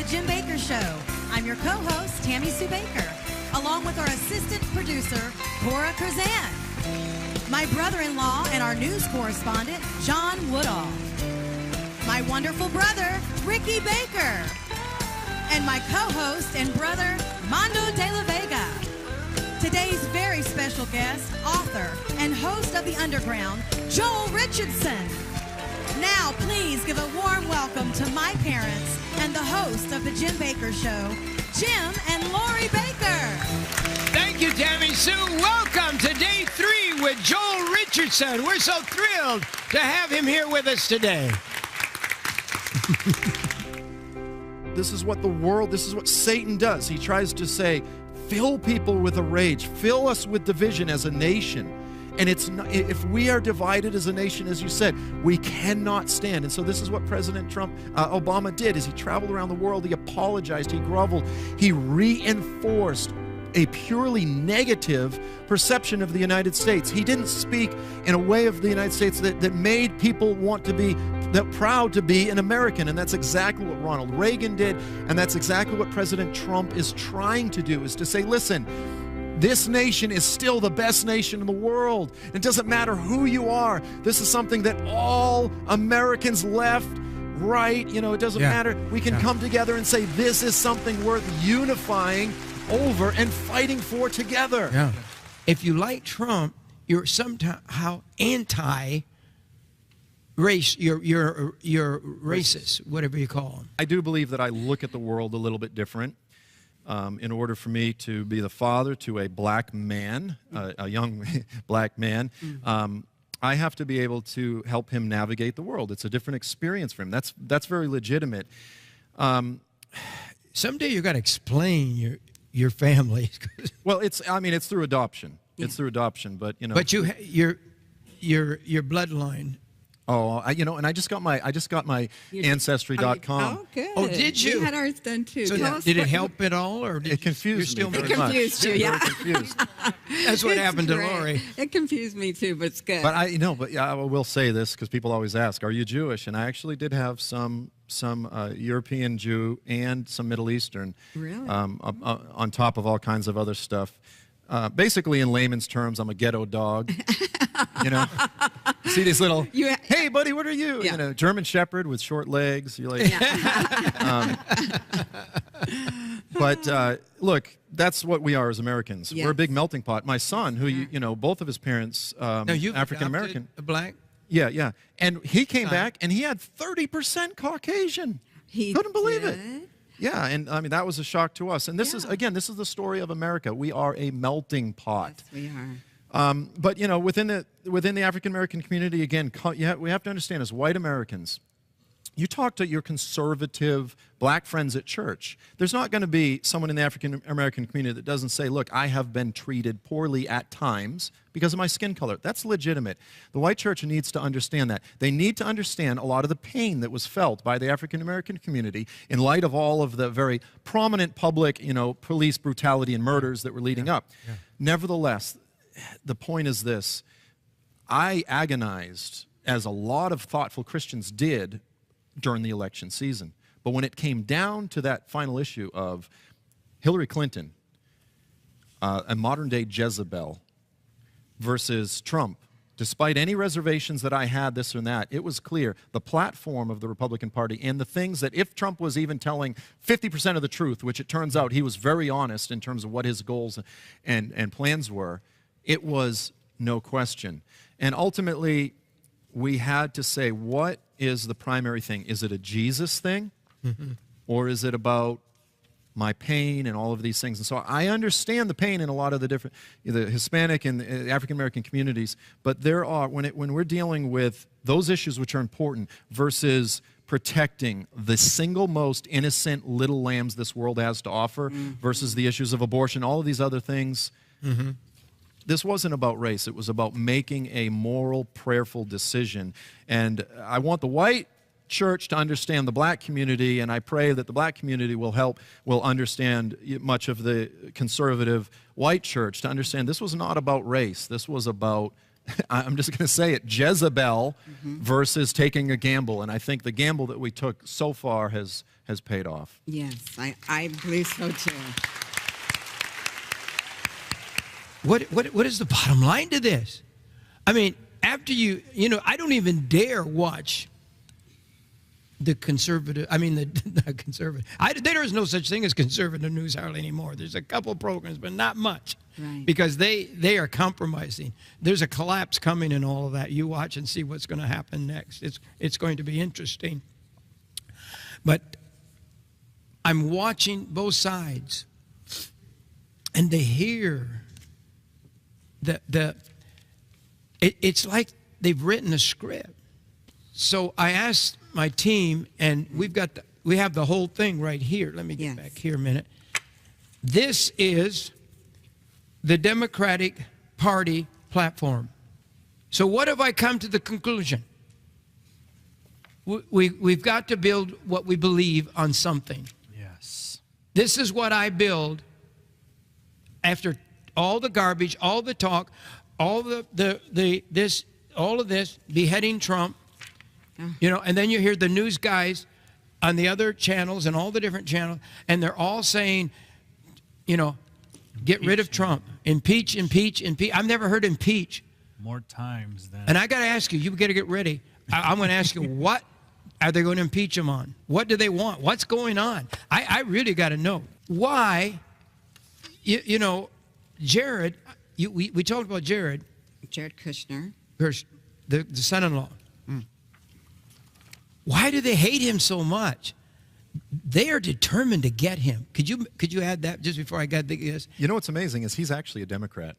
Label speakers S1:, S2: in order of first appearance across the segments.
S1: Jim Bakker Show. I'm your co-host, Tammy Sue Baker, along with our assistant producer, Cora Curzan, my brother-in-law and our news correspondent, John Woodall, my wonderful brother, Ricky Baker, and my co-host and brother, Mando de la Vega. Today's very special guest, author and host of The Underground, Joel Richardson. Now, please give a warm welcome to my parents and the host of The Jim Bakker Show, Jim and Lori Baker.
S2: Thank you, Tammy Sue. Welcome to day 3 with Joel Richardson. We're so thrilled to have him here with us today.
S3: This is what Satan does. He tries to say, fill people with a rage, fill us with division as a nation. And it's not, if we are divided as a nation, as you said, we cannot stand. And so this is what President Obama did, is he traveled around the world, he apologized, he groveled, he reinforced a purely negative perception of the United States. He didn't speak in a way of the United States that made people want to be proud to be an American. And that's exactly what Ronald Reagan did. And that's exactly what President Trump is trying to do, is to say, listen, this nation is still the best nation in the world. It doesn't matter who you are. This is something that all Americans, left, right, it doesn't matter. We can come together and say this is something worth unifying over and fighting for together.
S2: Yeah. If you like Trump, you're somehow anti-race. You're racist, whatever you call them.
S3: I do believe that I look at the world a little bit different. In order for me to be the father to a black man, a young black man, I have to be able to help him navigate the world. It's a different experience for him. That's very legitimate.
S2: Someday you've got to explain your family.
S3: Well, it's through adoption. Yeah. It's through adoption, but
S2: But your bloodline.
S3: Oh, and I just got my Ancestry.com.
S4: Oh, good.
S2: Oh, did you?
S4: We had ours done too.
S2: So did it help at all, or
S3: it confused me?
S4: It confused you, yeah.
S3: Confused.
S2: That's what happened to Lori.
S4: It confused me too, but it's good.
S3: But I will say this because people always ask, "Are you Jewish?" And I actually did have some European Jew and some Middle Eastern,
S4: really,
S3: on top of all kinds of other stuff. Basically, in layman's terms, I'm a ghetto dog. See these little, hey, buddy, what are you?
S4: Yeah.
S3: German Shepherd with short legs. You're like, but look, that's what we are as Americans.
S4: Yes.
S3: We're a big melting pot. My son, who both of his parents, African American,
S2: black.
S3: Yeah, and he came back and he had 30% Caucasian. Couldn't believe it. Yeah, and that was a shock to us. And this is the story of America. We are a melting pot.
S4: Yes, we are.
S3: But within the African American community, again, we have to understand, as white Americans, you talk to your conservative black friends at church, there's not going to be someone in the African American community that doesn't say, look, I have been treated poorly at times because of my skin color. That's legitimate. The white church needs to understand that. They need to understand a lot of the pain that was felt by the African American community in light of all of the very prominent public, police brutality and murders that were leading up. Yeah. Nevertheless, the point is this: I agonized, as a lot of thoughtful Christians did, during the election season. But when it came down to that final issue of Hillary Clinton, a modern-day Jezebel, versus Trump, despite any reservations that I had, this and that, it was clear the platform of the Republican Party and the things that, if Trump was even telling 50% of the truth, which it turns out he was very honest in terms of what his goals and plans were, it was no question. And ultimately, we had to say, what is the primary thing? Is it a Jesus thing? Mm-hmm. Or is it about my pain and all of these things? And so I understand the pain in a lot of the different, the Hispanic and the African-American communities, but there are, when we're dealing with those issues which are important versus protecting the single most innocent little lambs this world has to offer, versus the issues of abortion, all of these other things, this wasn't about race. It was about making a moral, prayerful decision. And I want the white church to understand the black community, and I pray that the black community will understand much of the conservative white church to understand this was not about race. This was about I'm just going to say it, Jezebel versus taking a gamble. And I think the gamble that we took so far has paid off.
S4: Yes, I believe so too.
S2: What is the bottom line to this? I mean, after I don't even dare watch the conservative, not conservative. There is no such thing as conservative news hardly anymore. There's a couple programs, but not much.
S4: Right.
S2: Because they are compromising. There's a collapse coming in all of that. You watch and see what's going to happen next. It's going to be interesting. But I'm watching both sides, and they hear it's like they've written a script. So I asked my team, and we have the whole thing right here. Let me get back here a minute. This is the Democratic Party platform. So what have I come to the conclusion? We've got to build what we believe on something.
S5: Yes.
S2: This is what I build after all the garbage, all the talk, all all of this, beheading Trump. And then you hear the news guys on the other channels and all the different channels, and they're all saying, get rid of Trump. Impeach, impeach, impeach. I've never heard impeach.
S5: More times than.
S2: And I got to ask you got to get ready. I'm going to ask you, what are they going to impeach him on? What do they want? What's going on? I really got to know. Why, Jared, we talked about Jared.
S4: Jared Kushner.
S2: The son-in-law. Why do they hate him so much? They are determined to get him. Could you add that just before I got this?
S3: You know what's amazing is he's actually a Democrat.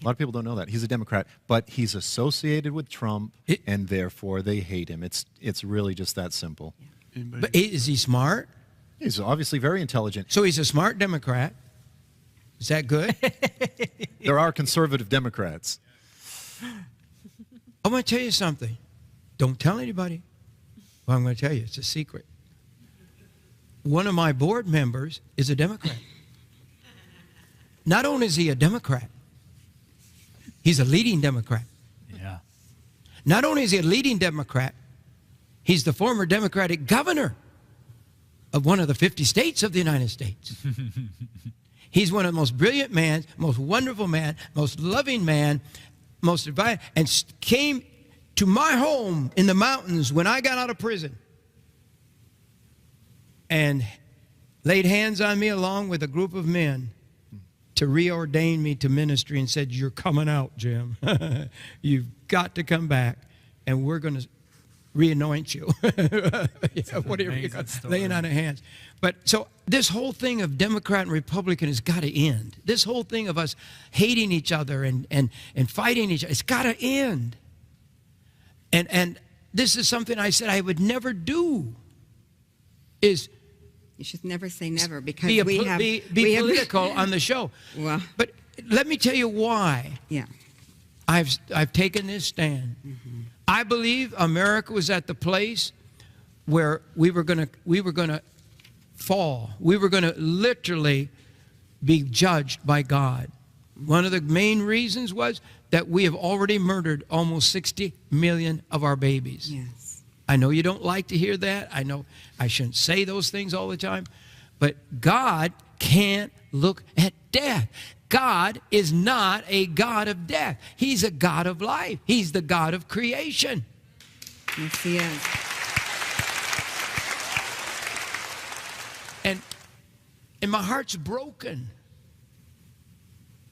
S3: A lot of people don't know that. He's a Democrat, but he's associated with Trump, and therefore they hate him. It's really just that simple.
S4: Yeah.
S2: But is he smart?
S3: He's obviously very intelligent.
S2: So he's a smart Democrat. Is that good?
S3: There are conservative Democrats.
S2: I'm going to tell you something. Don't tell anybody. Well, I'm going to tell you. It's a secret. One of my board members is a Democrat. Not only is he a Democrat, he's a leading Democrat.
S5: Yeah.
S2: Not only is he a leading Democrat, he's the former Democratic governor of one of the 50 states of the United States. He's one of the most brilliant men, most wonderful man, most loving man, most advised, and came to my home in the mountains when I got out of prison and laid hands on me along with a group of men to reordain me to ministry and said, you're coming out, Jim. You've got to come back, and we're going to re-anoint you. Whatever you got, laying on of hands. But so this whole thing of Democrat and Republican has got to end. This whole thing of us hating each other and fighting each other, it's got to end. And this is something I said I would never do. Is
S4: you should never say never, because
S2: be
S4: we have
S2: political on the show.
S4: Well,
S2: but let me tell you why.
S4: Yeah.
S2: I've taken this stand. Mm-hmm. I believe America was at the place where we were gonna fall. We were gonna literally be judged by God. One of the main reasons was that we have already murdered almost 60 million of our babies.
S4: Yes.
S2: I know you don't like to hear that. I know I shouldn't say those things all the time. But God can't look at death. God is not a God of death. He's a God of life. He's the God of creation.
S4: Yes, he is.
S2: And my heart's broken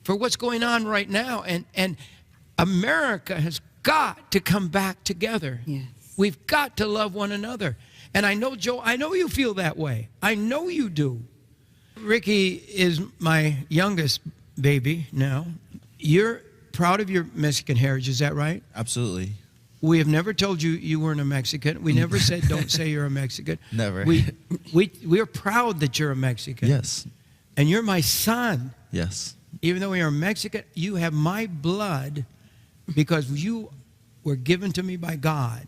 S2: for what's going on right now. And America has got to come back together.
S4: Yes.
S2: We've got to love one another. And I know, Joe, I know you feel that way. I know you do. Ricky is my youngest baby now. You're proud of your Mexican heritage, is that right?
S6: Absolutely.
S2: We have never told you you weren't a Mexican. We never said don't say you're a Mexican.
S6: Never.
S2: We're proud that you're a Mexican.
S6: Yes.
S2: And you're my son.
S6: Yes.
S2: Even though you're a Mexican, you have my blood because you were given to me by God.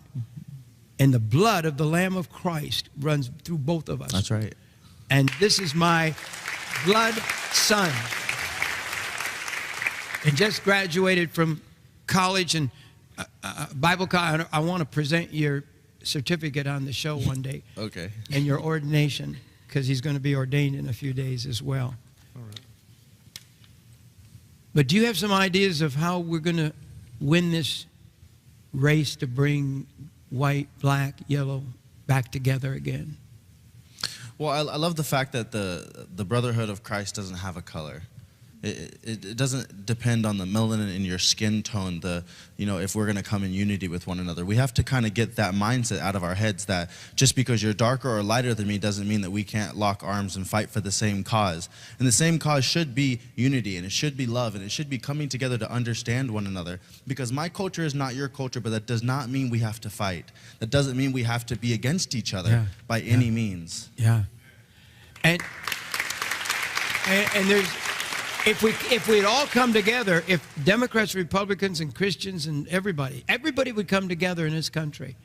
S2: And the blood of the Lamb of Christ runs through both of us.
S6: That's right.
S2: And this is my blood son. And just graduated from college and Bible college, I want to present your certificate on the show one day.
S6: Okay.
S2: And your ordination, because he's going to be ordained in a few days as well.
S3: All right.
S2: But do you have some ideas of how we're going to win this race to bring white, black, yellow back together again?
S6: Well, I love the fact that the brotherhood of Christ doesn't have a color. It doesn't depend on the melanin in your skin tone, if we're going to come in unity with one another. We have to kind of get that mindset out of our heads that just because you're darker or lighter than me doesn't mean that we can't lock arms and fight for the same cause. And the same cause should be unity, and it should be love, and it should be coming together to understand one another. Because my culture is not your culture, but that does not mean we have to fight. That doesn't mean we have to be against each other by any means.
S2: Yeah. And there's... If we'd all come together, if Democrats, Republicans, and Christians and everybody would come together in this country,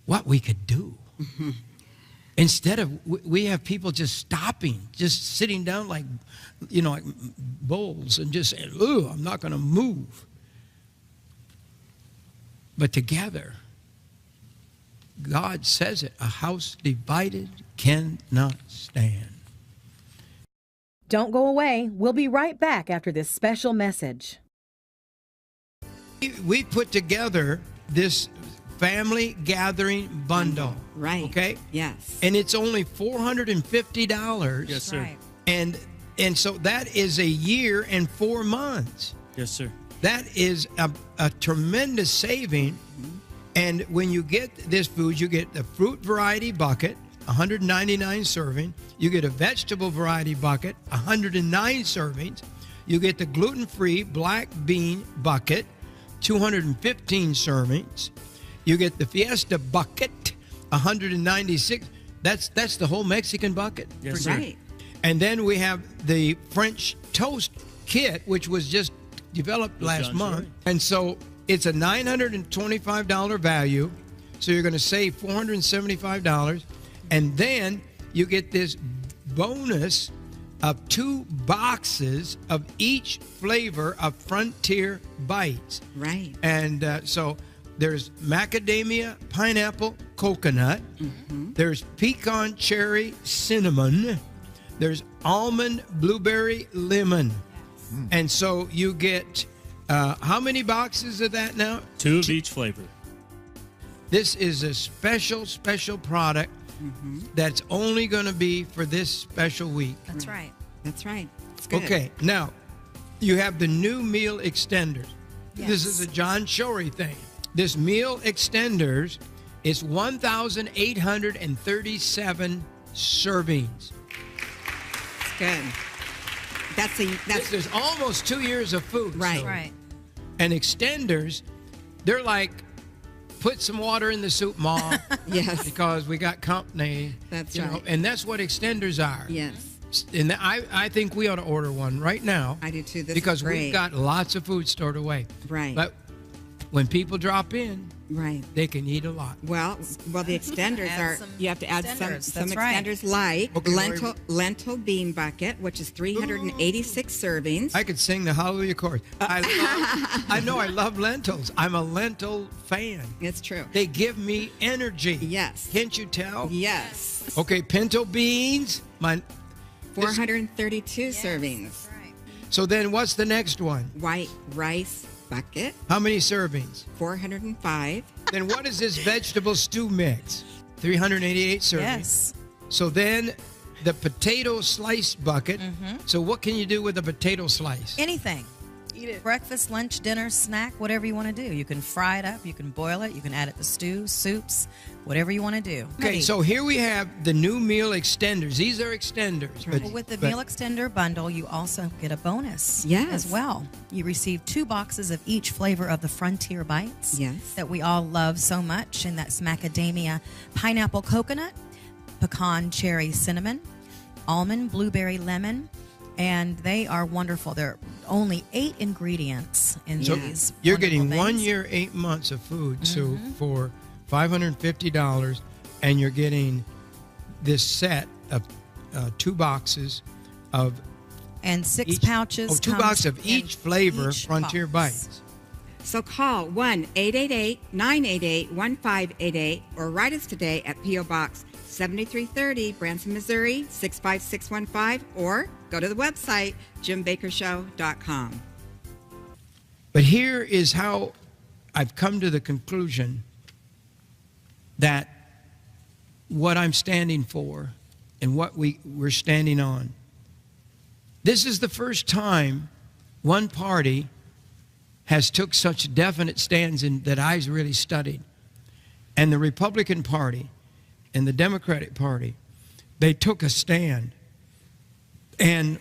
S2: what we could do. Mm-hmm. Instead of, we have people just stopping, just sitting down like bulls and just saying, "Ooh, I'm not going to move." But together, God says it, a house divided cannot stand.
S7: Don't go away. We'll be right back after this special message.
S2: We put together this family gathering bundle.
S4: Right.
S2: Okay?
S4: Yes.
S2: And it's only $450.
S5: Yes, sir.
S1: Right.
S2: And so that is a year and 4 months.
S5: Yes, sir.
S2: That is a tremendous saving. And when you get this food, you get the fruit variety bucket, 199 serving. You get a vegetable variety bucket, 109 servings. You get the gluten-free black bean bucket, 215 servings. You get the Fiesta bucket, 196. That's the whole Mexican bucket.
S5: Yes, sir.
S4: Right.
S2: And then we have the French toast kit, which was just developed last
S5: John
S2: month.
S5: Shirley.
S2: And so it's a $925 value. So you're going to save $475. And then you get this bonus of 2 boxes of each flavor of Frontier Bites.
S4: Right.
S2: And so there's macadamia, pineapple, coconut. Mm-hmm. There's pecan, cherry, cinnamon. There's almond, blueberry, lemon. Yes. And so you get, how many boxes of that now?
S5: 2 of each flavor.
S2: This is a special product that's only going to be for this special week.
S1: That's right.
S4: That's right. It's good.
S2: Okay, now you have the new meal extenders.
S1: Yes.
S2: This is a John Shorey thing. This meal extenders is 1,837 servings.
S4: It's good. That's
S2: There's almost 2 years of food.
S4: Right.
S2: So-
S1: Right.
S2: And extenders, they're like, put some water in the soup, Mom.
S4: Yes.
S2: Because we got company.
S4: That's
S2: you know,
S4: right.
S2: and that's what extenders are.
S4: Yes.
S2: And I think we ought to order one right now.
S4: I do too. This
S2: because
S4: is great.
S2: we've got lots of food stored away.
S4: Right.
S2: But when people drop in,
S4: Right.
S2: they can eat a lot.
S4: Well, the extenders
S1: Add
S4: are,
S1: some
S4: you have to add some
S1: extenders, that's right.
S4: extenders like
S2: Okay,
S4: lentil bean bucket, which is 386 servings.
S2: I could sing the Hallelujah chorus. I know I love lentils. I'm a lentil fan.
S4: It's true.
S2: They give me energy.
S4: Yes.
S2: Can't you tell?
S4: Yes.
S2: Okay, pinto beans.
S4: 432 servings.
S1: Right.
S2: So then what's the next one?
S4: White rice bucket,
S2: How many servings?
S4: 405.
S2: Then what is this vegetable stew mix? 388 servings.
S1: Yes.
S2: So then the potato slice bucket. So what can you do with a potato slice?
S1: Anything. Eat it. Breakfast, lunch, dinner, snack, whatever you want to do. You can fry it up. You can boil it. You can add it to stew, soups, whatever you want to do.
S2: Okay, so here we have the new meal extenders. These are extenders. But,
S1: Well, with the
S2: but-
S1: meal extender bundle, you also get a bonus
S4: Yes.
S1: as well. You receive 2 boxes of each flavor of the Frontier Bites
S4: Yes.
S1: that we all love so much, and that's macadamia, pineapple, coconut, pecan, cherry, cinnamon, almond, blueberry, lemon, and they are wonderful. There are only 8 ingredients in
S2: So
S1: these.
S2: you're
S1: wonderful
S2: getting 1
S1: things.
S2: year, 8 months of food. So for $550, and you're getting this set of 2 boxes of
S1: and 6
S2: each,
S1: pouches.
S2: 2
S1: comes
S2: boxes of
S1: in
S2: each flavor
S1: each
S2: Frontier
S1: box.
S2: Bites.
S4: So call 1-888-988-1588 or write us today at P.O. Box 7330, Branson, Missouri 65615, or go to the website jimbakkershow.com.
S2: But here is how I've come to the conclusion that what I'm standing for and what we're standing on. This is the first time one party has took such definite stands in that I've really studied. And the Republican Party and the Democratic Party, they took a stand. And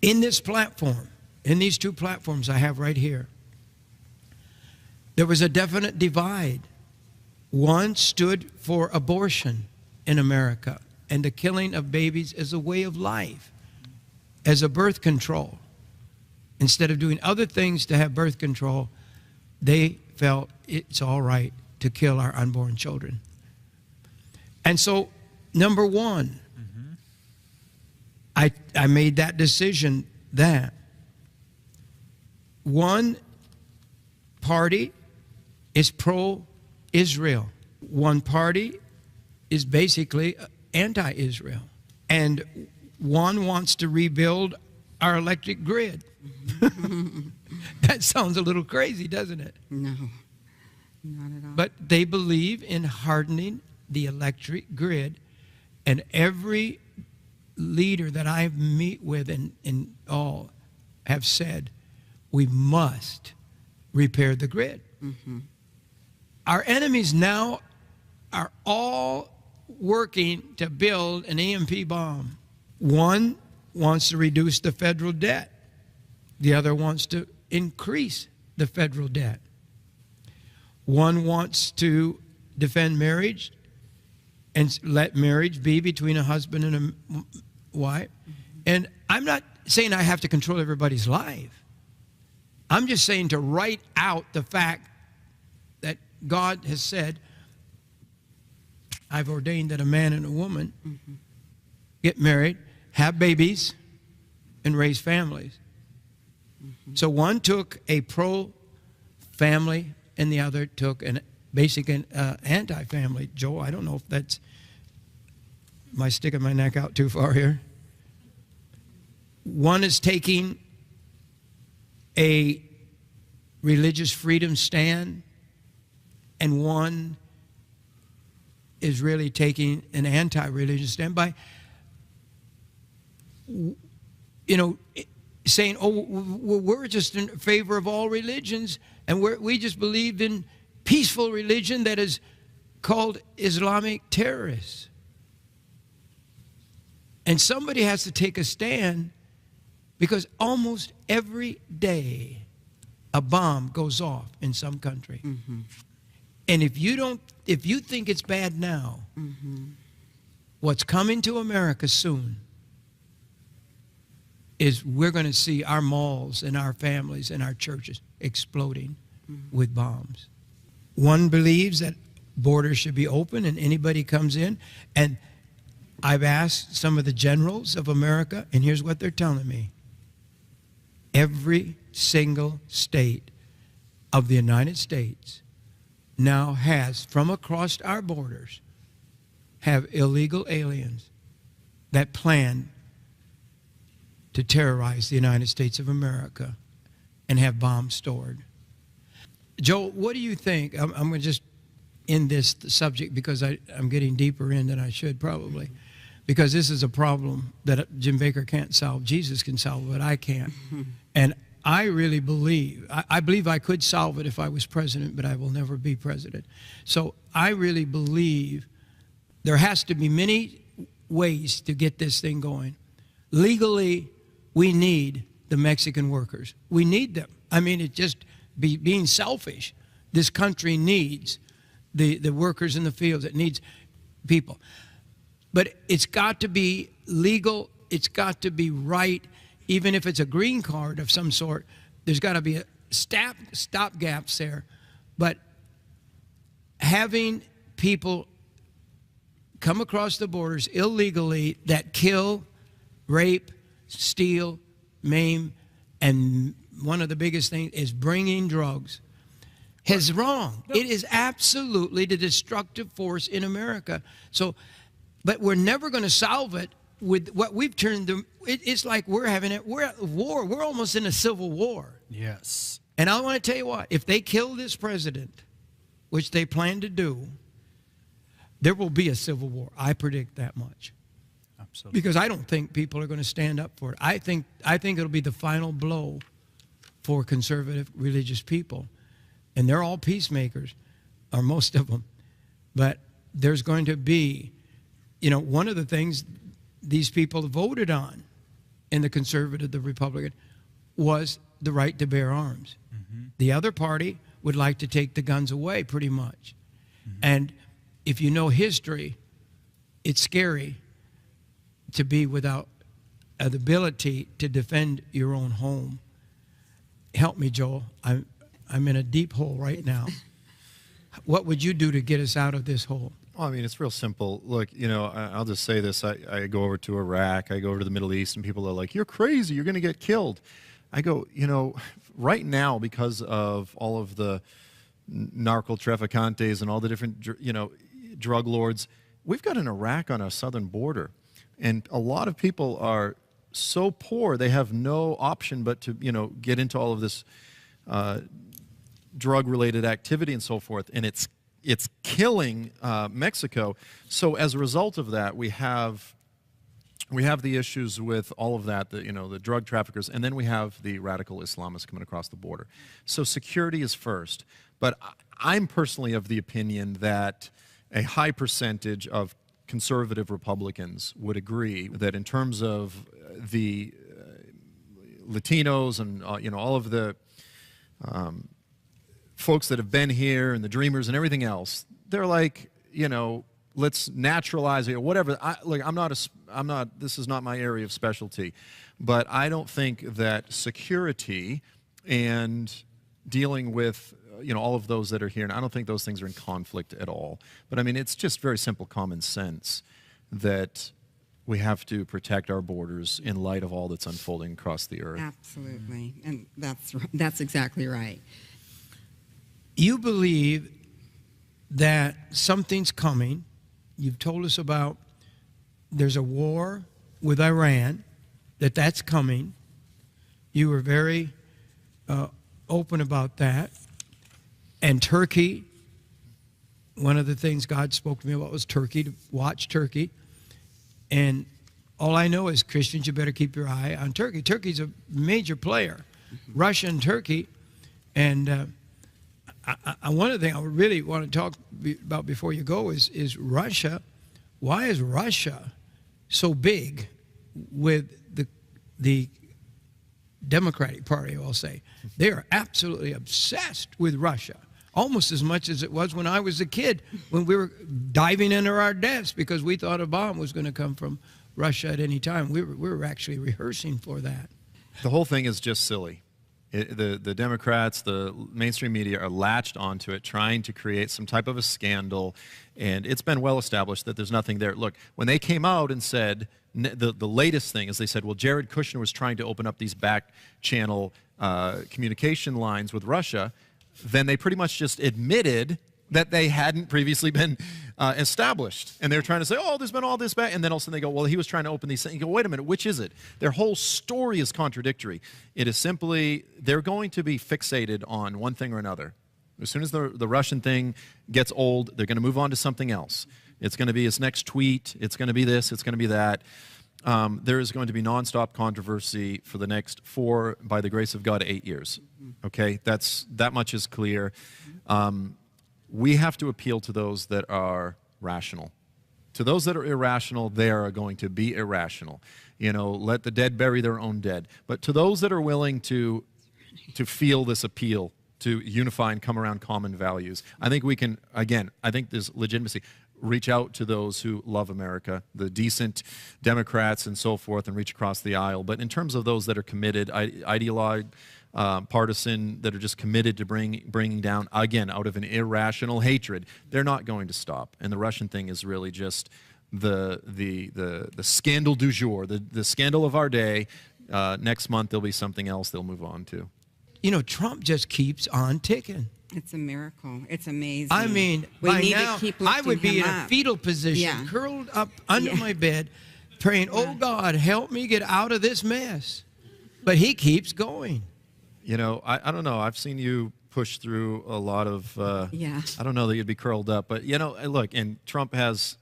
S2: in this platform, in these two platforms I have right here, there was a definite divide. One stood for abortion in America and the killing of babies as a way of life, as a birth control. Instead of doing other things to have birth control, they felt it's all right to kill our unborn children. And so, number one, I made that decision that one party is pro-Israel. One party is basically anti-Israel. And one wants to rebuild our electric grid. That sounds a little crazy, doesn't it?
S4: No, not at all.
S2: But they believe in hardening the electric grid, and every leader that I meet with and all have said, we must repair the grid. Our enemies now are all working to build an EMP bomb. One wants to reduce the federal debt. The other wants to increase the federal debt. One wants to defend marriage and let marriage be between a husband and a wife. And I'm not saying I have to control everybody's life. I'm just saying to write out the fact that God has said, I've ordained that a man and a woman get married, have babies, and raise families. So one took a pro-family and the other took an basic anti-family. Joe, I don't know if that's my sticking my neck out too far here. One is taking a religious freedom stand, and one is really taking an anti-religious stand by, saying, oh, we're just in favor of all religions, and we just believe in peaceful religion that is called Islamic terrorists. And somebody has to take a stand, because almost every day a bomb goes off in some country. And if you think it's bad now, what's coming to America soon is we're going to see our malls and our families and our churches exploding with bombs. One believes that borders should be open and anybody comes in. And I've asked some of the generals of America, and here's what they're telling me. Every single state of the United States now has, from across our borders, have illegal aliens that plan to terrorize the United States of America and have bombs stored. Joe, what do you think? I'm going to just end this subject because I'm getting deeper in than I should probably, because this is a problem that Jim Bakker can't solve. Jesus can solve it, I can't. And I really believe, I believe I could solve it if I was president, but I will never be president. So I really believe there has to be many ways to get this thing going. Legally, we need the Mexican workers. We need them. I mean, it just being selfish. This country needs the workers in the fields. It needs people. But it's got to be legal. It's got to be right. Even if it's a green card of some sort, there's got to be a stop gaps there. But having people come across the borders illegally that kill, rape, steal, maim, and one of the biggest things is bringing drugs, is wrong. It is absolutely the destructive force in America. So, but we're never going to solve it with what we've turned to. It's like we're at war. We're almost in a civil war.
S5: Yes.
S2: And I want to tell you what, if they kill this president, which they plan to do, there will be a civil war. I predict that much.
S5: Absolutely.
S2: Because I don't think people are going to stand up for it. I think it'll be the final blow for conservative religious people. And they're all peacemakers, or most of them. But there's going to be, you know, one of the things these people voted on in the conservative, the Republican, was the right to bear arms. Mm-hmm. The other party would like to take the guns away, pretty much. Mm-hmm. And if you know history, it's scary to be without the ability to defend your own home. Help me, Joel. I'm in a deep hole right now. What would you do to get us out of this hole?
S3: Well, I mean, it's real simple. Look, you know, I'll just say this. I go over to Iraq, I go over to the Middle East, and people are like, you're crazy, you're going to get killed. I go, you know, right now, because of all of the narco traficantes and all the different, you know, drug lords, we've got an Iraq on our southern border. And a lot of people are so poor, they have no option but to, you know, get into all of this drug-related activity and so forth. And it's killing Mexico. So as a result of that, we have the issues with all of that, you know, the drug traffickers, and then we have the radical Islamists coming across the border. So security is first. But I'm personally of the opinion that a high percentage of conservative Republicans would agree that in terms of the Latinos and you know, all of the folks that have been here and the dreamers and everything else, they're like, you know, let's naturalize it or whatever. Look, this is not my area of specialty, but I don't think that security and dealing with, you know, all of those that are here, and I don't think those things are in conflict at all. But I mean, it's just very simple common sense that we have to protect our borders in light of all that's unfolding across the earth.
S4: Absolutely, and that's exactly right.
S2: You believe that something's coming. You've told us about there's a war with Iran, that's coming. You were very open about that. And Turkey, one of the things God spoke to me about was Turkey, to watch Turkey. And all I know is, Christians, you better keep your eye on Turkey. Turkey's a major player, Russia and Turkey. And one of the things I really want to talk about before you go is Russia. Why is Russia so big with the Democratic Party, I'll say? They are absolutely obsessed with Russia, almost as much as it was when I was a kid, when we were diving under our desks because we thought a bomb was going to come from Russia at any time. We were actually rehearsing for that.
S3: The whole thing is just silly. The Democrats, the mainstream media are latched onto it, trying to create some type of a scandal, and it's been well established that there's nothing there. Look, when they came out and said, the latest thing is they said, well, Jared Kushner was trying to open up these back channel communication lines with Russia, then they pretty much just admitted that they hadn't previously been established. And they were trying to say, oh, there's been all this back. And then all of a sudden they go, well, he was trying to open these things. You go, wait a minute, which is it? Their whole story is contradictory. It is simply, they're going to be fixated on one thing or another. As soon as the Russian thing gets old, they're going to move on to something else. It's going to be his next tweet. It's going to be this. It's going to be that. There is going to be nonstop controversy for the next 4, by the grace of God, 8 years. Okay? That much is clear. We have to appeal to those that are rational. To those that are irrational, they are going to be irrational. You know, let the dead bury their own dead. But to those that are willing to feel this appeal, to unify and come around common values, I think we can, again, I think there's legitimacy. Reach out to those who love America, the decent Democrats and so forth, and reach across the aisle. But in terms of those that are committed, ideologue, partisan, that are just committed to bringing down, again, out of an irrational hatred, they're not going to stop. And the Russian thing is really just the scandal du jour, the scandal of our day. Next month there'll be something else they'll move on to.
S2: Trump just keeps on ticking.
S4: It's a miracle. It's amazing.
S2: I mean,
S4: we
S2: by
S4: need
S2: now,
S4: to keep
S2: I would be
S4: lifting
S2: in
S4: him
S2: a
S4: up.
S2: fetal position,
S4: Yeah.
S2: curled up under my bed, praying, oh, God, help me get out of this mess. But he keeps going.
S3: I don't know. I've seen you push through a lot of,
S4: Yeah.
S3: I don't know that you'd be curled up, but, look, and Trump has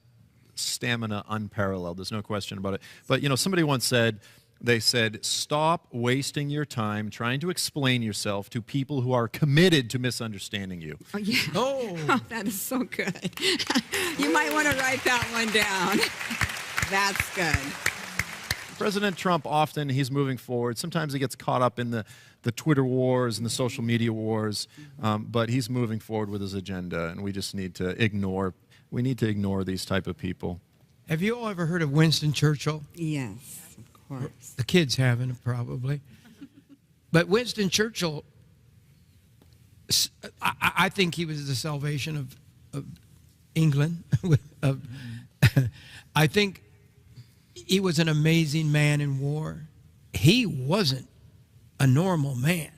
S3: stamina unparalleled. There's no question about it. But, somebody once said, they said, stop wasting your time trying to explain yourself to people who are committed to misunderstanding you.
S4: Oh, yeah.
S2: Oh.
S4: That is so good. You might want to write that one down. That's good.
S3: President Trump, often he's moving forward. Sometimes he gets caught up in the Twitter wars and the social media wars, but he's moving forward with his agenda, and we just need to ignore these type of people.
S2: Have you all ever heard of Winston Churchill?
S4: Yes, of course.
S2: The kids haven't, probably. But Winston Churchill, I think he was the salvation of England. I think he was an amazing man in war. He wasn't a normal man.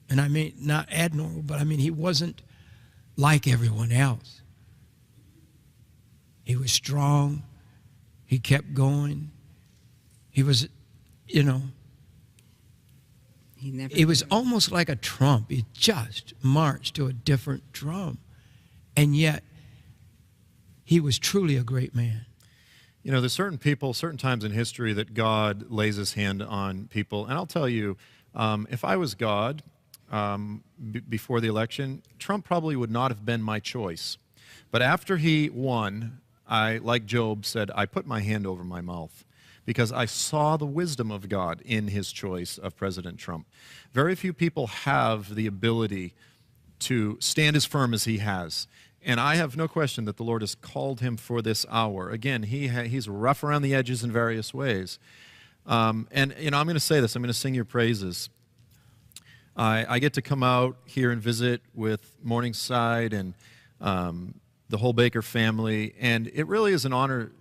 S2: And I mean, not abnormal, but I mean, he wasn't like everyone else. He was strong. He kept going. He was,
S4: He never.
S2: it was almost like a trump. He just marched to a different drum. And yet, he was truly a great man.
S3: There's certain people, certain times in history that God lays his hand on people. And I'll tell you, if I was God before the election, Trump probably would not have been my choice. But after he won, like Job said, I put my hand over my mouth because I saw the wisdom of God in his choice of President Trump. Very few people have the ability to stand as firm as he has. And I have no question that the Lord has called him for this hour. Again, he's rough around the edges in various ways. And I'm going to say this. I'm going to sing your praises. I get to come out here and visit with Morningside and the whole Bakker family, and it really is an honor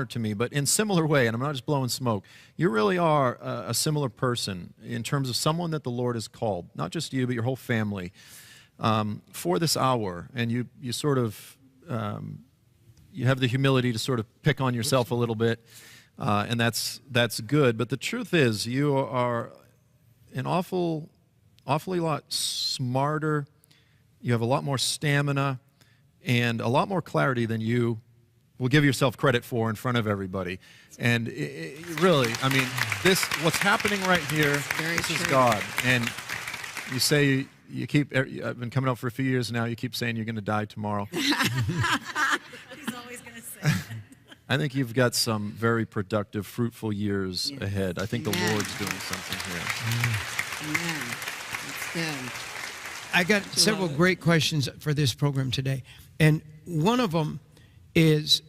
S3: to me. But in similar way, and I'm not just blowing smoke, you really are a similar person in terms of someone that the Lord has called, not just you, but your whole family. For this hour, and you sort of you have the humility to sort of pick on yourself a little bit, and that's good. But the truth is, you are an awfully lot smarter. You have a lot more stamina and a lot more clarity than you will give yourself credit for in front of everybody. And really, I mean, what's happening right here, this is God. And you say. I've been coming out for a few years now. You keep saying you're going to die tomorrow.
S1: He's always going to say that.
S3: I think you've got some very productive, fruitful years ahead. I think the Lord's doing something here.
S4: Amen. That's good.
S2: I got several great questions for this program today. And one of them is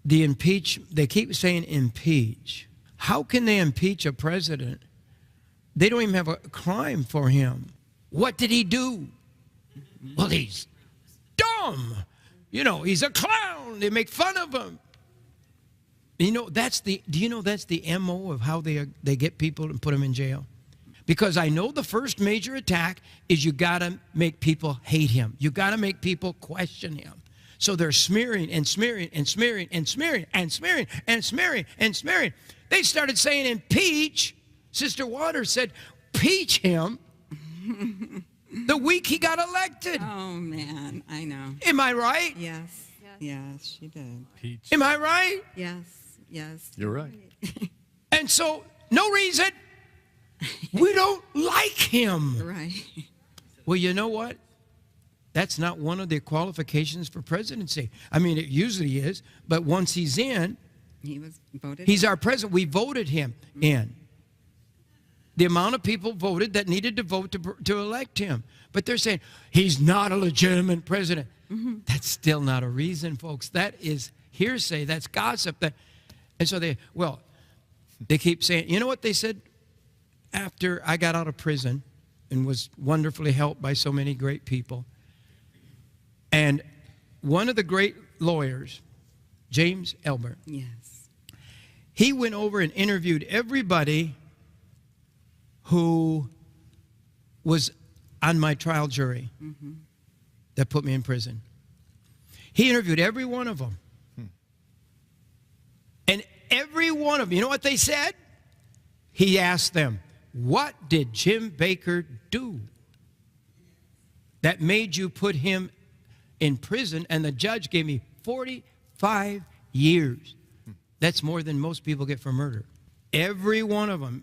S2: the impeach. They keep saying impeach. How can they impeach a president? They don't even have a crime for him. What did he do? Well, he's dumb. He's a clown. They make fun of him. Do you know that's the MO of how they get people and put them in jail? Because I know the first major attack is you got to make people hate him. You got to make people question him. So they're smearing and smearing and smearing and smearing and smearing and smearing and smearing. They started saying impeach. Sister Waters said, impeach him. The week he got elected.
S4: Oh, man. I know.
S2: Am I right?
S4: Yes. Yes, she did.
S5: Peach.
S2: Am I right?
S4: Yes.
S3: You're right.
S2: And so, no reason. We don't like him.
S4: Right.
S2: Well, you know what? That's not one of the qualifications for presidency. I mean, it usually is, but once he's in,
S4: He was voted.
S2: he's our president. We voted him in. The amount of people voted that needed to vote to elect him. But they're saying, he's not a legitimate president. That's still not a reason, folks. That is hearsay. That's gossip. And so they keep saying, you know what they said? After I got out of prison and was wonderfully helped by so many great people. And one of the great lawyers, James Elbert,
S4: Yes.
S2: he went over and interviewed everybody who was on my trial jury that put me in prison. He interviewed every one of them. And every one of them, you know what they said? He asked them, what did Jim Bakker do that made you put him in prison? And the judge gave me 45 years. That's more than most people get for murder. Every one of them,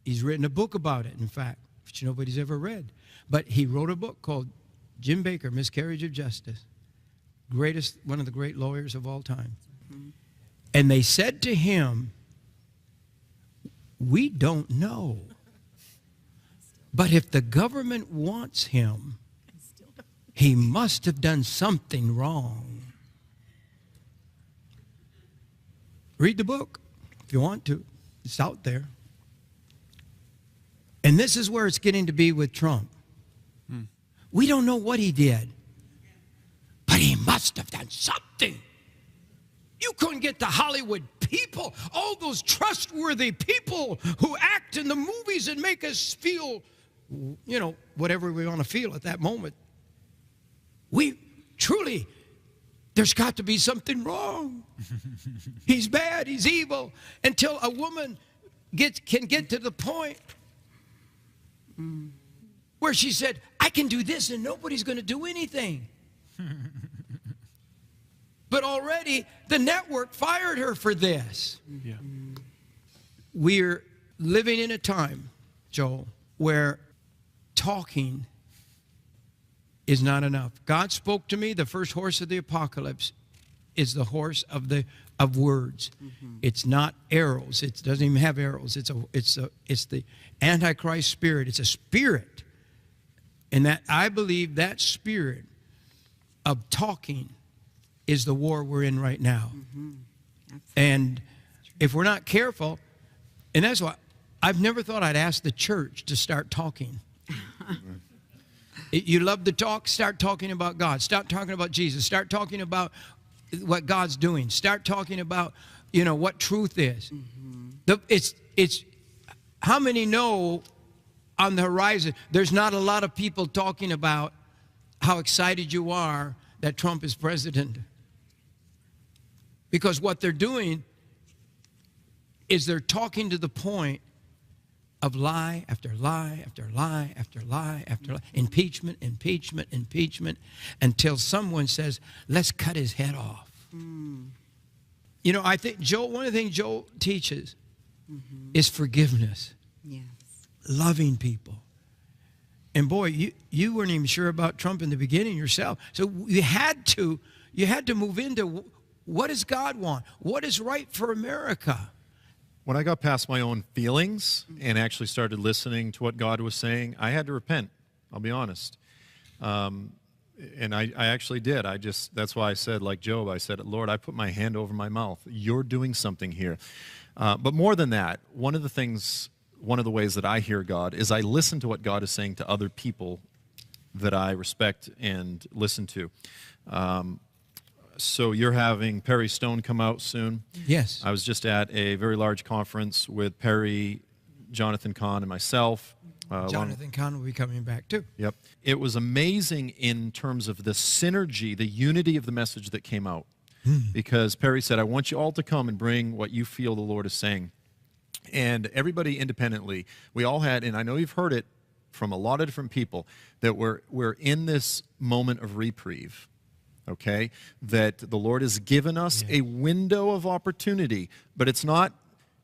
S2: he's written a book about it, in fact, which nobody's ever read. But he wrote a book called Jim Bakker, Miscarriage of Justice. One of the great lawyers of all time. And they said to him, we don't know. But if the government wants him, he must have done something wrong. Read the book if you want to. It's out there. And this is where it's getting to be with Trump. We don't know what he did, but he must have done something. You couldn't get the Hollywood people, all those trustworthy people who act in the movies and make us feel, you know, whatever we want to feel at that moment. We truly, there's got to be something wrong. He's bad, he's evil, until a woman can get to the point where she said, I can do this and nobody's going to do anything. But already the network fired her for this.
S5: Yeah.
S2: We're living in a time, Joel, where talking is not enough. God spoke to me, the first horse of the apocalypse is the horse of words. It's not arrows. It doesn't even have arrows. It's the Antichrist spirit. It's a spirit. And that I believe that spirit of talking is the war we're in right now. And if we're not careful, and that's why I've never thought I'd ask the church to start talking. You love to talk, start talking about God. Start talking about Jesus. Start talking about what God's doing. Start talking about, you know, what truth is. It's how many know on the horizon there's not a lot of people talking about how excited you are that Trump is president. Because what they're doing is they're talking to the point of lie after lie after lie after lie after lie, impeachment, impeachment, impeachment, until someone says, let's cut his head off. You know, I think one of the things Joel teaches is forgiveness.
S4: Yes.
S2: Loving people. And boy, you weren't even sure about Trump in the beginning yourself. So you had to move into what does God want? What is right for America?
S3: When I got past my own feelings and actually started listening to what God was saying, I had to repent. I'll be honest. And I actually did. That's why I said, like Job, I said, Lord, I put my hand over my mouth. You're doing something here. But more than that, one of the ways that I hear God is I listen to what God is saying to other people that I respect and listen to. So you're having Perry Stone come out soon.
S2: Yes.
S3: I was just at a very large conference with Perry, Jonathan Cahn, and myself.
S2: Jonathan Cahn will be coming back too.
S3: Yep. It was amazing in terms of the synergy, the unity of the message that came out. Because Perry said, I want you all to come and bring what you feel the Lord is saying. And everybody independently, we all had, and I know you've heard it from a lot of different people, that we're in this moment of reprieve. Okay, that the Lord has given us a window of opportunity, but it's not,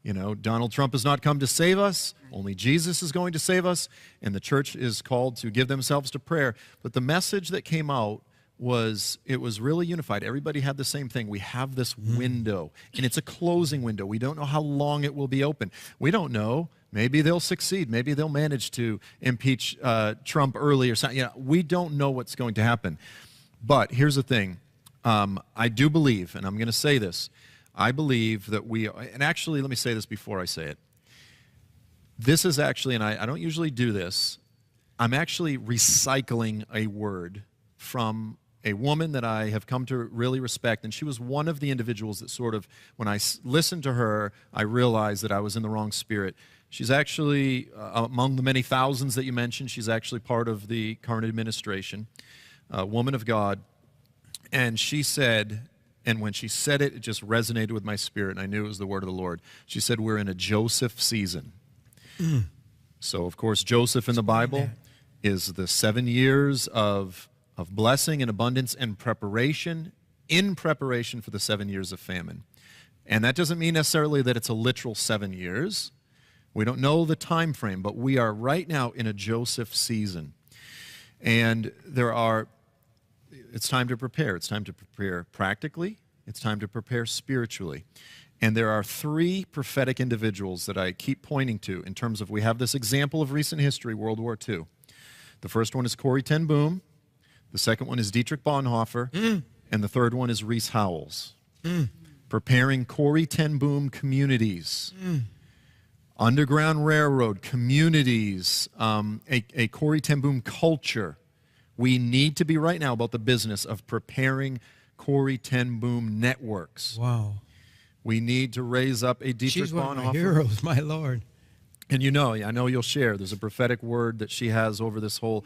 S3: you know, Donald Trump has not come to save us. Only Jesus is going to save us, and the church is called to give themselves to prayer. But the message that came out was really unified. Everybody had the same thing. We have this window, and it's a closing window. We don't know how long it will be open. We don't know. Maybe they'll succeed. Maybe they'll manage to impeach Trump early or something. You know, we don't know what's going to happen. But here's the thing. I do believe, and I'm going to say this, I believe that and actually let me say this before I say it. This is actually, and I don't usually do this, I'm actually recycling a word from a woman that I have come to really respect, and she was one of the individuals that sort of, when I listened to her, I realized that I was in the wrong spirit. She's actually, among the many thousands that you mentioned, she's actually part of the current administration, a woman of God. And she said, and when she said it, it just resonated with my spirit, and I knew it was the word of the Lord. She said, we're in a Joseph season. So, of course, Joseph in the Bible is the 7 years of blessing and abundance and preparation, in preparation for the 7 years of famine. And that doesn't mean necessarily that it's a literal 7 years. We don't know the time frame, but we are right now in a Joseph season. And it's time to prepare. It's time to prepare practically. It's time to prepare spiritually. And there are 3 prophetic individuals that I keep pointing to in terms of, we have this example of recent history, World War II. The first one is Corrie ten Boom. The second one is Dietrich Bonhoeffer. And the third one is Rees Howells. Preparing Corrie ten Boom communities. Underground Railroad communities, a Corrie ten Boom culture. We need to be right now about the business of preparing Corrie ten Boom networks.
S2: Wow.
S3: We need to raise up a Dietrich
S2: She's one of my
S3: Bonhoeffer.
S2: heroes, my Lord.
S3: And I know you'll share. There's a prophetic word that she has over this whole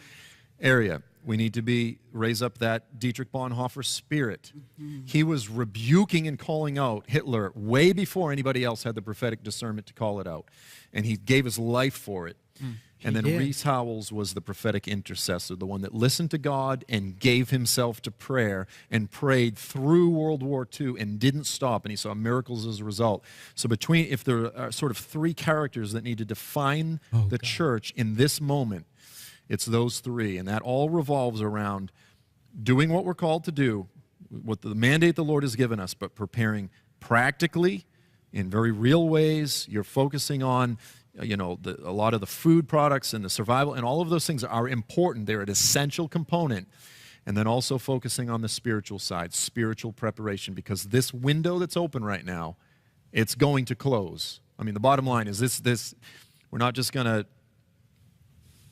S3: area. We need to raise up that Dietrich Bonhoeffer spirit. He was rebuking and calling out Hitler way before anybody else had the prophetic discernment to call it out. And he gave his life for it. And then Rees Howells was the prophetic intercessor, the one that listened to God and gave himself to prayer and prayed through World War II and didn't stop, and he saw miracles as a result. So if there are sort of 3 characters that need to define the church in this moment, it's those 3, and that all revolves around doing what we're called to do, what the mandate the Lord has given us, but preparing practically in very real ways. You're focusing on a lot of the food products and the survival, and all of those things are important. They're an essential component. And then also focusing on the spiritual side, spiritual preparation, because this window that's open right now, it's going to close. I mean, the bottom line is this we're not just going to,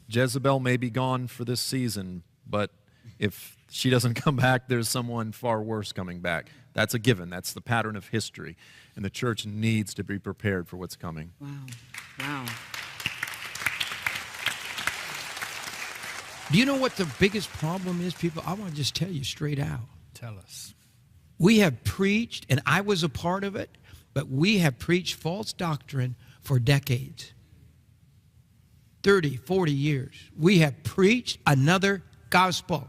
S3: Jezebel may be gone for this season, but if she doesn't come back, there's someone far worse coming back. That's a given. That's the pattern of history. And the church needs to be prepared for what's coming.
S4: Wow. Wow.
S2: Do you know what the biggest problem is, people? I want to just tell you straight out.
S5: Tell us.
S2: We have preached, and I was a part of it, but we have preached false doctrine for decades. 30, 40 years. We have preached another gospel.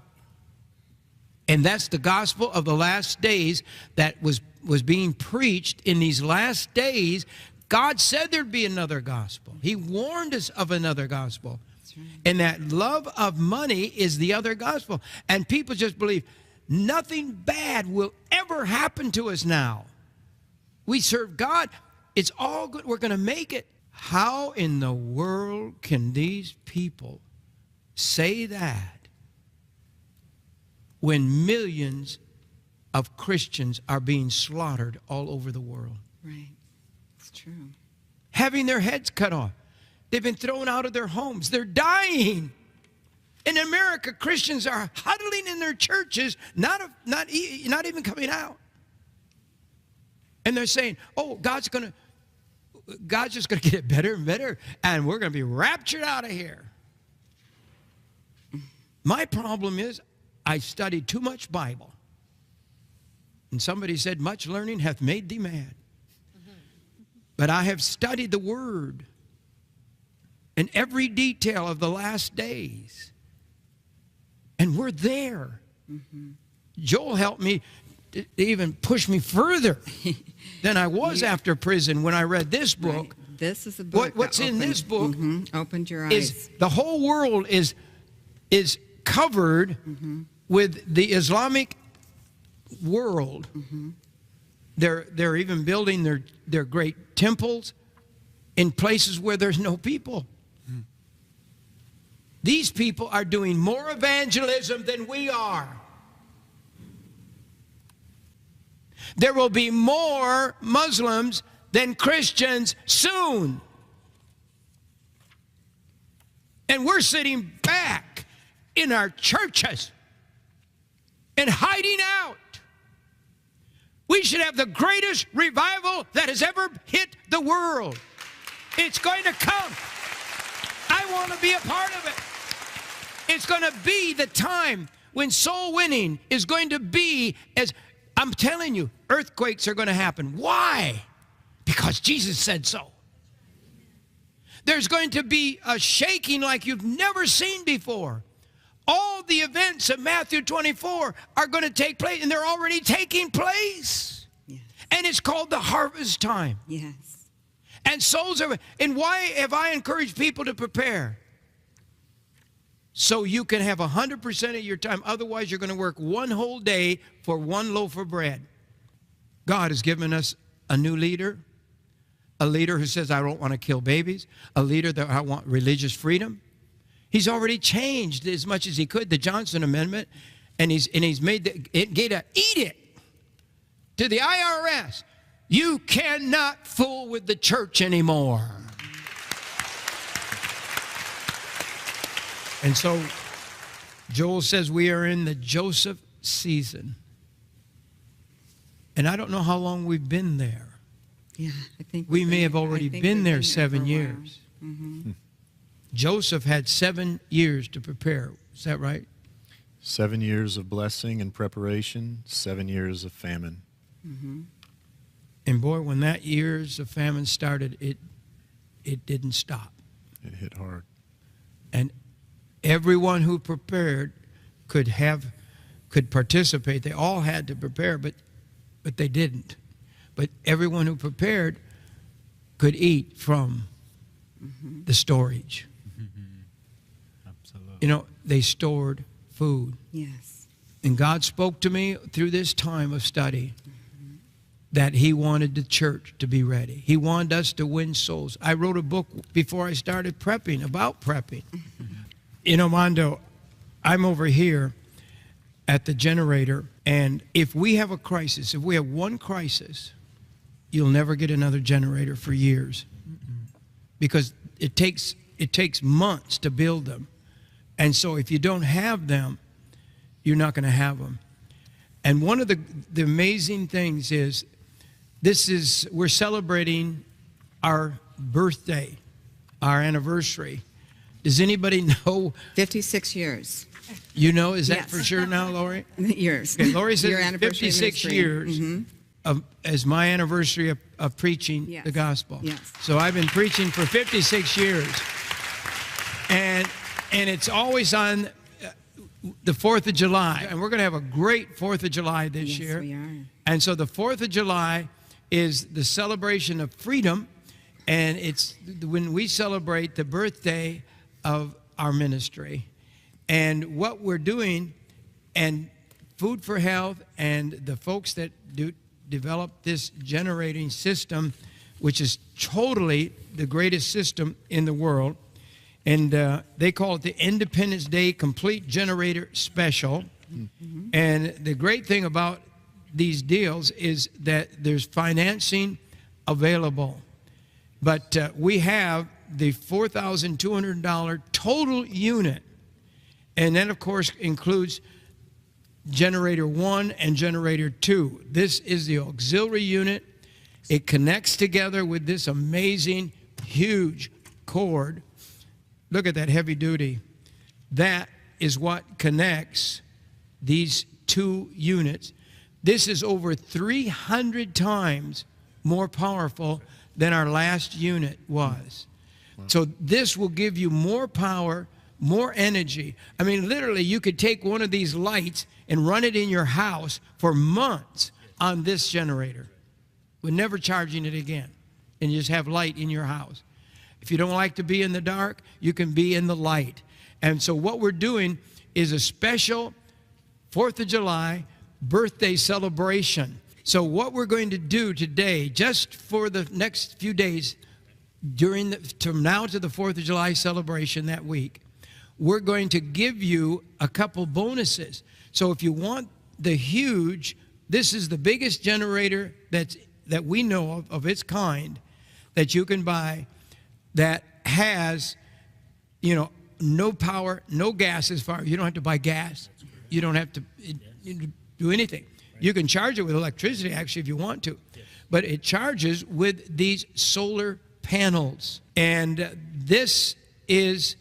S2: And that's the gospel of the last days that was being preached in these last days. God said there'd be another gospel. He warned us of another gospel. Right. And that love of money is the other gospel. And people just believe nothing bad will ever happen to us now. We serve God. It's all good. We're going to make it. How in the world can these people say that when millions of Christians are being slaughtered all over the world?
S4: Right. It's true.
S2: Having their heads cut off. They've been thrown out of their homes. They're dying. In America, Christians are huddling in their churches, not even coming out. And they're saying, oh, God's just going to get it better and better, and we're going to be raptured out of here. My problem is I studied too much Bible. And somebody said, much learning hath made thee mad. But I have studied the Word and every detail of the last days. And we're there. Joel helped me to even push me further than I was after prison when I read this book.
S4: Right. This is a book.
S2: What's in this book
S4: opened your eyes.
S2: The whole world is covered with the Islamic world. They're even building their great temples in places where there's no people. These people are doing more evangelism than we are. There will be more Muslims than Christians soon. And we're sitting back in our churches and hiding out. We should have the greatest revival that has ever hit the world. It's going to come. I want to be a part of it. It's going to be the time when soul winning is going to be, as I'm telling you, earthquakes are going to happen. Why? Because Jesus said so. There's going to be a shaking like you've never seen before. All the events of Matthew 24 are going to take place, and they're already taking place.
S4: Yes.
S2: And it's called the harvest time.
S4: Yes.
S2: And souls are, and why have I encouraged people to prepare? So you can have 100% of your time. Otherwise, you're going to work one whole day for one loaf of bread. God has given us a new leader, a leader who says, I don't want to kill babies, a leader that I want religious freedom. He's already changed as much as he could, the Johnson Amendment, and he's made it get a edict to the IRS. You cannot fool with the church anymore. And so Joel says we are in the Joseph season. And I don't know how long we've been there.
S4: Yeah, I think
S2: We may have already been there 7
S4: for a while.
S2: years. Joseph had 7 years to prepare. Is that right?
S3: 7 years of blessing and preparation, 7 years of famine.
S2: And boy, when that years of famine started, it didn't stop.
S3: It hit hard.
S2: And everyone who prepared could participate. They all had to prepare, but they didn't. But everyone who prepared could eat from the storage.
S5: Absolutely.
S2: You know, they stored food.
S4: Yes.
S2: And God spoke to me through this time of study that he wanted the church to be ready. He wanted us to win souls. I wrote a book before I started prepping about prepping. You know, Mondo, I'm over here at the generator, and if we have a crisis, if we have one crisis, you'll never get another generator for years. Because it takes months to build them. And so if you don't have them, you're not going to have them. And one of the amazing things is, we're celebrating our birthday, our anniversary. Does anybody know?
S4: 56 years.
S2: You know, is that
S4: Yes.
S2: for sure now, Lori?
S4: Years.
S2: Okay, Lori says
S4: Your
S2: it's
S4: anniversary
S2: 56
S4: ministry.
S2: years as my anniversary of preaching
S4: Yes.
S2: the gospel.
S4: Yes.
S2: So I've been preaching for 56 years. And it's always on the 4th of July. And we're going to have a great 4th of July this
S4: Yes,
S2: year.
S4: we are.
S2: And so the 4th of July is the celebration of freedom. And it's when we celebrate the birthday of our ministry. And what we're doing, and Food for Health and the folks that develop this generating system, which is totally the greatest system in the world, and they call it the Independence Day Complete Generator Special. And the great thing about these deals is that there's financing available. But we have the $4,200 total unit. And that, of course, includes generator 1 and generator 2. This is the auxiliary unit. It connects together with this amazing, huge cord. Look at that heavy duty. That is what connects these two units. This is over 300 times more powerful than our last unit was. So this will give you more power, more energy. I mean, literally, you could take one of these lights and run it in your house for months on this generator. We're never charging it again. And you just have light in your house. If you don't like to be in the dark, you can be in the light. And so what we're doing is a special 4th of July birthday celebration. So what we're going to do today, just for the next few days, from now to the 4th of July celebration that week, we're going to give you a couple bonuses. So if you want the huge, this is the biggest generator that we know of its kind that you can buy, that has, you know, no power, no gas as far. You don't have to buy gas. You don't have to do anything. You can charge it with electricity, actually, if you want to. But it charges with these solar panels. And this is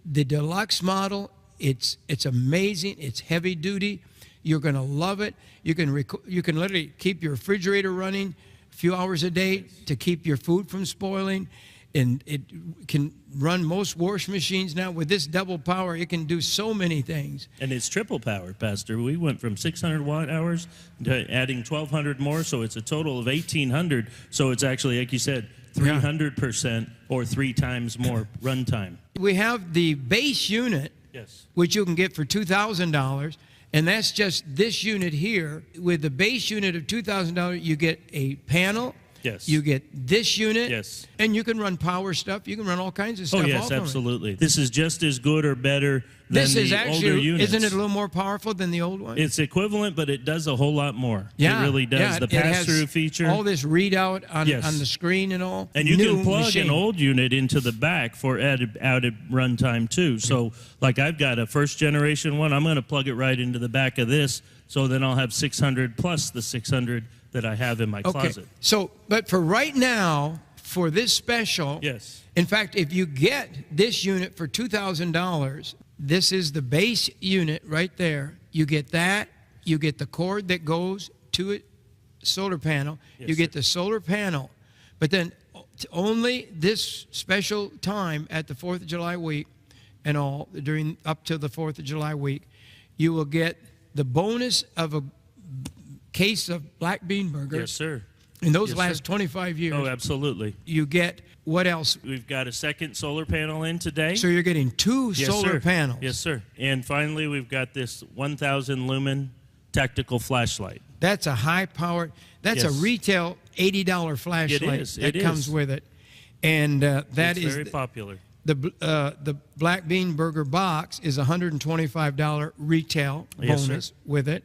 S2: the deluxe model. It's amazing. It's heavy duty. You're going to love it. You can literally keep your refrigerator running a few hours a day to keep your food from spoiling. And it can run most wash machines now. With this double power, it can do so many things.
S8: And it's triple power, Pastor. We went from 600 watt hours to adding 1,200 more, so it's a total of 1,800. So it's actually, like you said, 300% or 3 times more runtime.
S2: We have the base unit,
S8: yes,
S2: which you can get for $2,000, and that's just this unit here. With the base unit of $2,000, you get a panel.
S8: Yes.
S2: You get this unit.
S8: Yes.
S2: And you can run power stuff. You can run all kinds of stuff.
S8: Oh, yes, absolutely. This is just as good or better than
S2: this is
S8: the
S2: actually,
S8: older units.
S2: Isn't it a little more powerful than the old one?
S8: It's equivalent, but it does a whole lot more.
S2: Yeah.
S8: It really does.
S2: Yeah,
S8: the pass-through feature.
S2: All this readout on,
S8: yes,
S2: on the screen and all.
S8: And you can plug
S2: machine.
S8: an old unit into the back for added runtime, too. So, like I've got a first-generation one. I'm going to plug it right into the back of this, so then I'll have 600 plus the 600 that I have in my closet.
S2: So, but for right now, for this special,
S8: yes.
S2: In fact, if you get this unit for $2,000, this is the base unit right there. You get that. You get the cord that goes to a solar panel.
S8: Yes,
S2: you get
S8: sir.
S2: the solar panel. But then only this special time at the 4th of July week and all, during up to the 4th of July week, you will get the bonus of a case of black bean burgers.
S8: Yes, sir.
S2: In those
S8: Yes,
S2: last
S8: sir.
S2: 25 years.
S8: Oh, absolutely.
S2: You get what else?
S8: We've got a second solar panel in today.
S2: So you're getting 2
S8: yes,
S2: solar
S8: sir.
S2: panels.
S8: Yes, sir. And finally, we've got this 1,000 lumen tactical flashlight.
S2: That's a high-powered, that's
S8: yes.
S2: a retail $80 flashlight that comes with it. And that
S8: it's
S2: is
S8: very popular.
S2: The black bean burger box is $125 retail
S8: Yes,
S2: bonus
S8: sir.
S2: with it.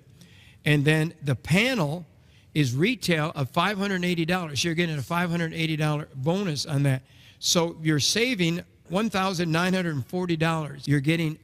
S2: And then the panel is retail of $580. You're getting a $580 bonus on that. So you're saving $1,940. You're getting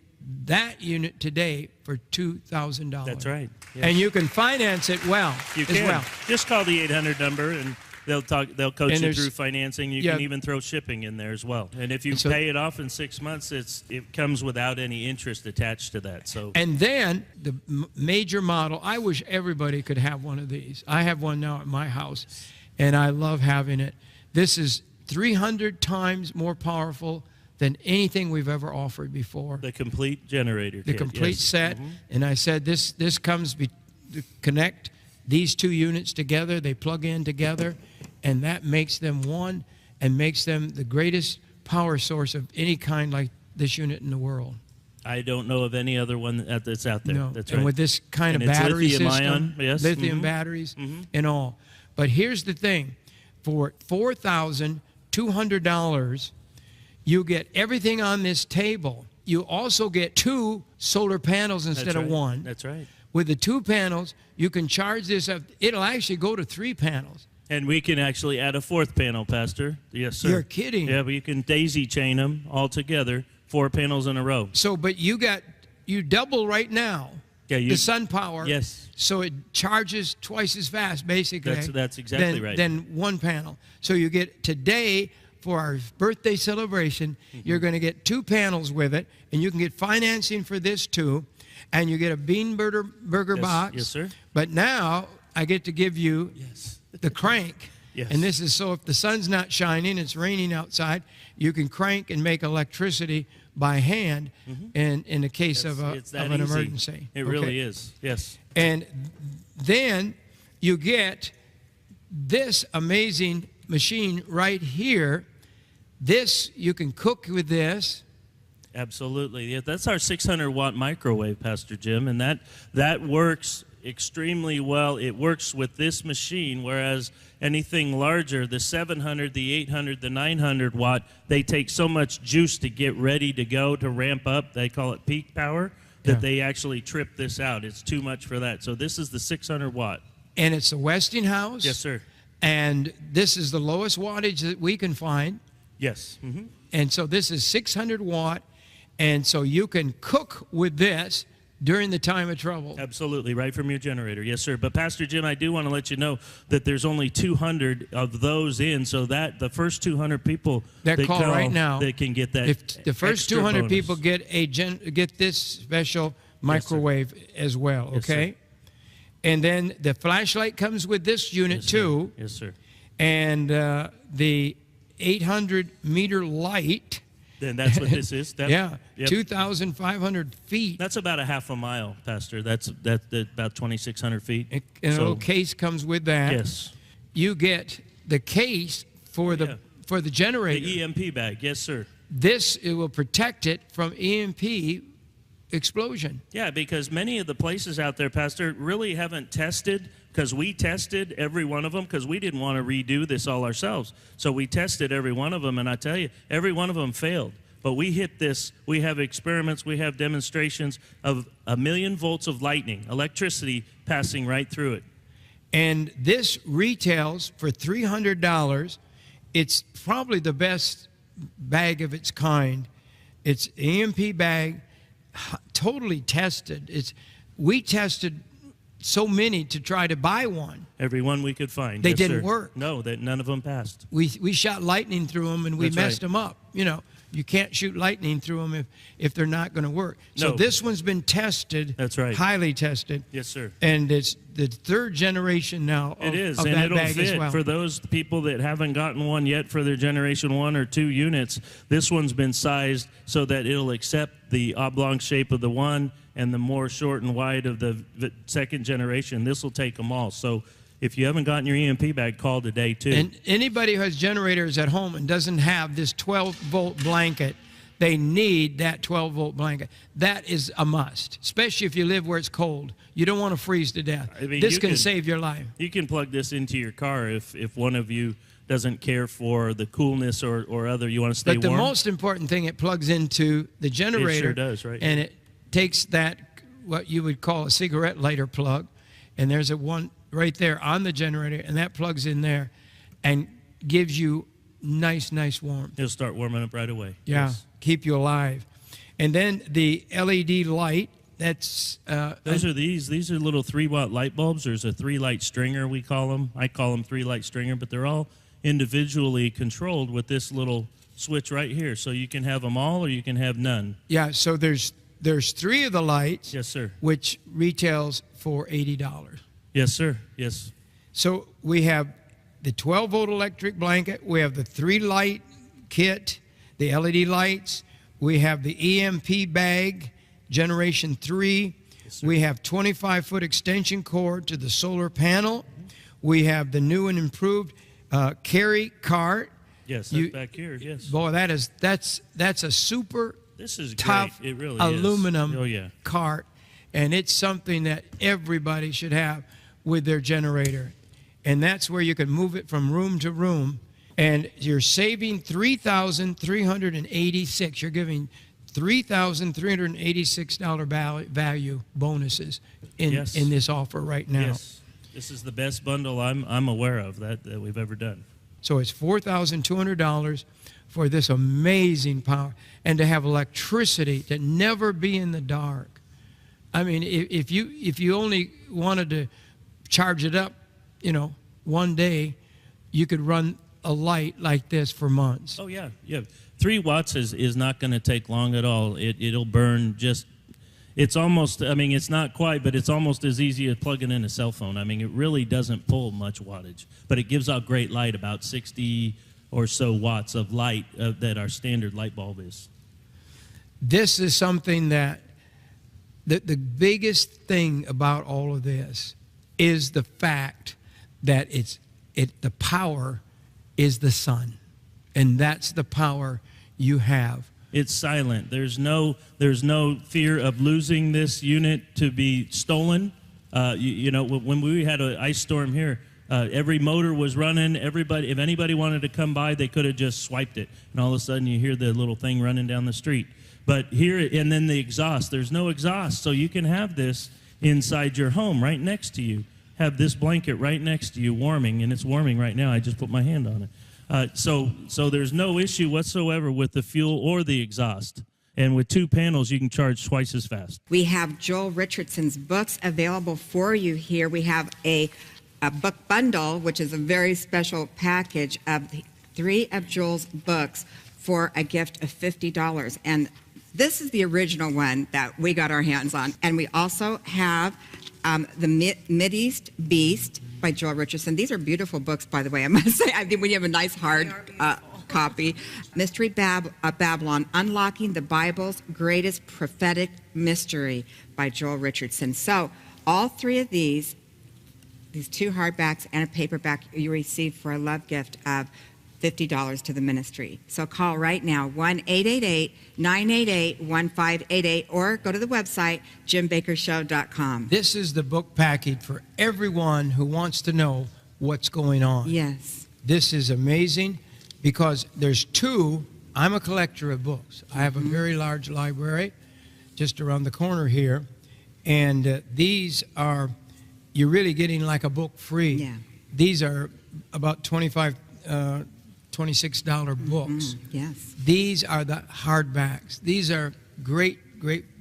S2: that unit today for $2,000.
S8: That's right. Yes.
S2: And you can finance it well
S8: You
S2: as
S8: can.
S2: well.
S8: Just call the 800 number and they'll coach
S2: And
S8: you through financing. You
S2: yeah.
S8: can even throw shipping in there as well. And if you pay it off in 6 months, it comes without any interest attached to that. So.
S2: And then the major model, I wish everybody could have one of these. I have one now at my house, and I love having it. This is 300 times more powerful than anything we've ever offered before.
S8: The complete generator
S2: The
S8: kit,
S2: complete
S8: yes.
S2: set.
S8: Mm-hmm.
S2: And I said this comes to connect these 2 units together. They plug in together, and that makes them one and makes them the greatest power source of any kind like this unit in the world.
S8: I don't know of any other one that's out there.
S2: No.
S8: That's
S2: and
S8: right.
S2: with this kind
S8: And
S2: of
S8: it's
S2: battery system,
S8: lithium-ion, yes.
S2: lithium
S8: Mhm.
S2: batteries
S8: Mhm.
S2: and all. But here's the thing. For $4,200, you get everything on this table. You also get 2 solar panels instead
S8: That's
S2: of
S8: right.
S2: 1.
S8: That's right.
S2: With the 2 panels, you can charge this up. It'll actually go to 3 panels.
S8: And we can actually add a 4th panel, Pastor. Yes, sir.
S2: You're kidding.
S8: Yeah, but you can daisy chain them all together, 4 panels in a row.
S2: So, but you double right now.
S8: Yeah,
S2: The sun power.
S8: Yes.
S2: So it charges twice as fast, basically.
S8: That's exactly
S2: than,
S8: right.
S2: Than 1 panel. So you get today for our birthday celebration, you're going to get 2 panels with it, and you can get financing for this too, and you get a bean burger
S8: Yes,
S2: box.
S8: yes, sir.
S2: But now I get to give you the crank.
S8: Yes.
S2: And this is so if the sun's not shining, it's raining outside, you can crank and make electricity by hand in the case of
S8: It's that
S2: an
S8: easy.
S2: emergency.
S8: It
S2: Okay?
S8: really is. Yes.
S2: And then you get this amazing machine right here. This, you can cook with this.
S8: Absolutely. Yeah, that's our 600-watt microwave, Pastor Jim, and that works extremely well. It works with this machine, whereas anything larger, the 700, the 800, the 900-watt, they take so much juice to get ready to go, to ramp up. They call it peak power, that they actually trip this out. It's too much for that. So this is the 600-watt.
S2: And it's a Westinghouse.
S8: Yes, sir.
S2: And this is the lowest wattage that we can find.
S8: Yes.
S2: And so this is 600 watt. And so you can cook with this during the time of trouble.
S8: Absolutely, right from your generator. Yes, sir. But Pastor Jim, I do want to let you know that there's only 200 of those in, so that the first 200 people
S2: that call right now,
S8: they can get that.
S2: If the first 200
S8: bonus.
S2: people get this special microwave as well, okay?
S8: Yes,
S2: and then the flashlight comes with this unit too.
S8: Yes, sir.
S2: And the 800-meter light.
S8: Then that's what this is.
S2: Yeah, 2,500 feet.
S8: That's about a half a mile, Pastor. That's about 2,600 feet.
S2: And a little case comes with that.
S8: Yes.
S2: You get the case for the generator.
S8: The EMP bag. Yes, sir.
S2: It will protect it from EMP explosion.
S8: Yeah, because many of the places out there, Pastor, really haven't tested, because we tested every one of them because we didn't want to redo this all ourselves. So we tested every one of them, and I tell you, every one of them failed. But we hit this. We have experiments. We have demonstrations of 1,000,000 volts of lightning, electricity passing right through it.
S2: And this retails for $300. It's probably the best bag of its kind. It's EMP bag, totally tested. We tested so many to try to buy one.
S8: Every one we could find.
S2: They
S8: Yes,
S2: didn't
S8: sir.
S2: work.
S8: No, none of them passed.
S2: We shot lightning through them, and we
S8: That's
S2: messed
S8: right.
S2: them up. You know, you can't shoot lightning through them if they're not going to work. So
S8: No.
S2: this one's been tested.
S8: That's right.
S2: Highly tested.
S8: Yes, sir.
S2: And it's the third generation now of,
S8: It is,
S2: of
S8: and
S2: that
S8: it'll
S2: bag
S8: fit
S2: as well.
S8: for those people that haven't gotten one yet for their Generation 1 or 2 units. This one's been sized so that it'll accept the oblong shape of the one and the more short and wide of the second generation. This will take them all. So if you haven't gotten your EMP bag, call today, too.
S2: And anybody who has generators at home and doesn't have this 12-volt blanket, they need that 12-volt blanket. That is a must, especially if you live where it's cold. You don't want to freeze to death.
S8: I mean,
S2: this can save your life.
S8: You can plug this into your car if one of you doesn't care for the coolness or other. You want to stay
S2: But the
S8: warm.
S2: most important thing, it plugs into the generator.
S8: It sure does, right?
S2: And it takes that, what you would call a cigarette lighter plug, and there's a one right there on the generator, and that plugs in there and gives you nice warmth.
S8: It'll start warming up right away.
S2: Yeah,
S8: Yes.
S2: keep you alive. And then the LED light, that's...
S8: Those are these. These are little 3-watt light bulbs. There's a 3-light stringer, we call them. I call them 3-light stringer, but they're all individually controlled with this little switch right here. So you can have them all or you can have none.
S2: Yeah, so there's 3 of the lights.
S8: Yes, sir.
S2: Which retails for $80.
S8: Yes, sir. Yes.
S2: So we have the 12-volt electric blanket. We have the 3-light kit, the LED lights. We have the EMP bag, Generation 3.
S8: Yes, sir.
S2: We have 25-foot extension cord to the solar panel. We have the new and improved carry cart.
S8: Yes, that's back here. Yes.
S2: Boy, that's a super
S8: This is
S2: tough
S8: great. It really
S2: aluminum
S8: is. Oh, yeah.
S2: cart, and it's something that everybody should have with their generator. And that's where you can move it from room to room, and you're saving $3,386. You're giving $3,386 value bonuses in
S8: Yes.
S2: in this offer right now.
S8: Yes. This is the best bundle I'm aware of that we've ever done.
S2: So it's $4,200 for this amazing power, and to have electricity, to never be in the dark. I mean, if you only wanted to charge it up, one day, you could run a light like this for months.
S8: Oh, yeah. 3 watts is not going to take long at all. It'll burn just, it's almost, I mean, it's not quite, but it's almost as easy as plugging in a cell phone. I mean, it really doesn't pull much wattage, but it gives out great light, about 60 or so watts of light that our standard light bulb is.
S2: This is something that the biggest thing about all of this is the fact that the power is the sun, and that's the power you have.
S8: It's silent. There's no fear of losing this unit to be stolen. When we had an ice storm here, every motor was running. If anybody wanted to come by, they could have just swiped it, and all of a sudden you hear the little thing running down the street. But here, and then the exhaust. There's no exhaust, so you can have this inside your home, right next to you. Have this blanket right next to you warming, and it's warming right now. I just put my hand on it. So there's no issue whatsoever with the fuel or the exhaust. And with 2 panels, you can charge twice as fast.
S4: We have Joel Richardson's books available for you here. We have a book bundle, which is a very special package of 3 of Joel's books for a gift of $50. And this is the original one that we got our hands on. And we also have the Mideast Beast by Joel Richardson. These are beautiful books, by the way, I must say. I think when you have a nice hard copy. Mystery Babylon, Unlocking the Bible's Greatest Prophetic Mystery by Joel Richardson. So all 3 of these 2 hardbacks and a paperback you receive for a love gift of $50 to the ministry. So call right now, 1-888-988-1588, or go to the website, jimbakkershow.com.
S2: This is the book package for everyone who wants to know what's going on.
S4: Yes.
S2: This is amazing because there's 2. I'm a collector of books. I have a very large library just around the corner here, and these are, you're really getting like a book free.
S4: Yeah.
S2: These are about $26 books.
S4: Yes.
S2: These are the hardbacks. These are great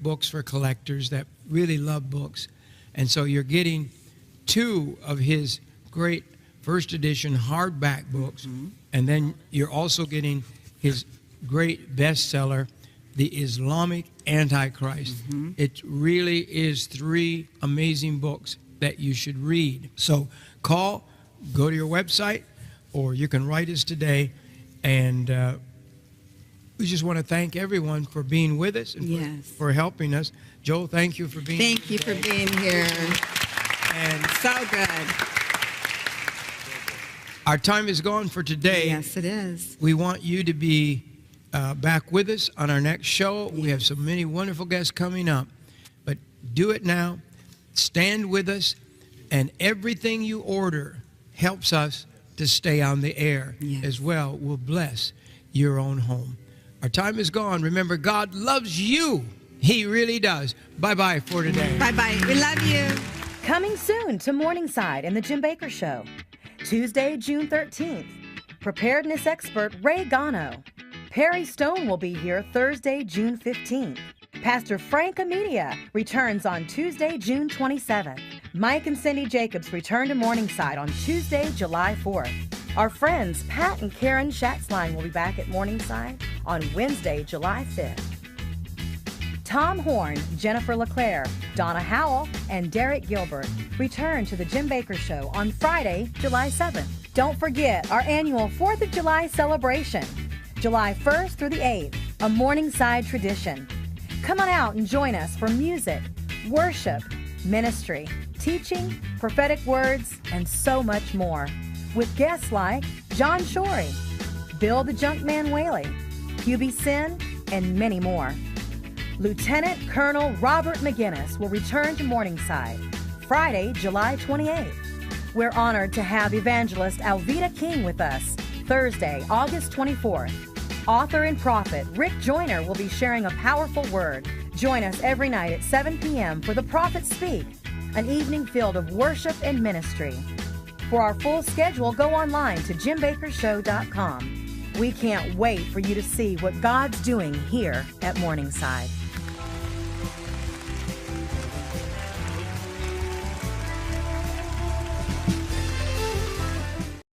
S2: books for collectors that really love books. And so you're getting 2 of his great first edition hardback books, and then you're also getting his great bestseller, The Islamic Antichrist. It really is 3 amazing books that you should read. So call, go to your website, or you can write us today. And we just want to thank everyone for being with us and for helping us. Joel, thank you for being here.
S4: Thank you for being here.
S2: And
S4: so good.
S2: Our time is gone for today.
S4: Yes, it is.
S2: We want you to be back with us on our next show. We have so many wonderful guests coming up. But do it now. Stand with us. And everything you order helps us to stay on the air as well. Will bless your own home. Our time is gone. Remember, God loves you. He really does. Bye-bye for today.
S4: Bye-bye. We love you.
S7: Coming soon to Morningside and the Jim Bakker Show. Tuesday, June 13th. Preparedness expert Ray Gano. Perry Stone will be here Thursday, June 15th. Pastor Frank Amedia returns on Tuesday, June 27th. Mike and Cindy Jacobs return to Morningside on Tuesday, July 4th. Our friends Pat and Karen Schatzline will be back at Morningside on Wednesday, July 5th. Tom Horn, Jennifer LeClaire, Donna Howell, and Derek Gilbert return to the Jim Bakker Show on Friday, July 7th. Don't forget our annual 4th of July celebration, July 1st through the 8th, a Morningside tradition. Come on out and join us for music, worship, ministry, teaching, prophetic words, and so much more. With guests like John Shorey, Bill the Junkman Whaley, Hubie Sin, and many more. Lieutenant Colonel Robert McGinnis will return to Morningside Friday, July 28th. We're honored to have evangelist Alveda King with us Thursday, August 24th. Author and prophet Rick Joyner will be sharing a powerful word. Join us every night at 7 p.m. for The Prophet Speak, an evening filled of worship and ministry. For our full schedule, go online to jimbakkershow.com. We can't wait for you to see what God's doing here at Morningside.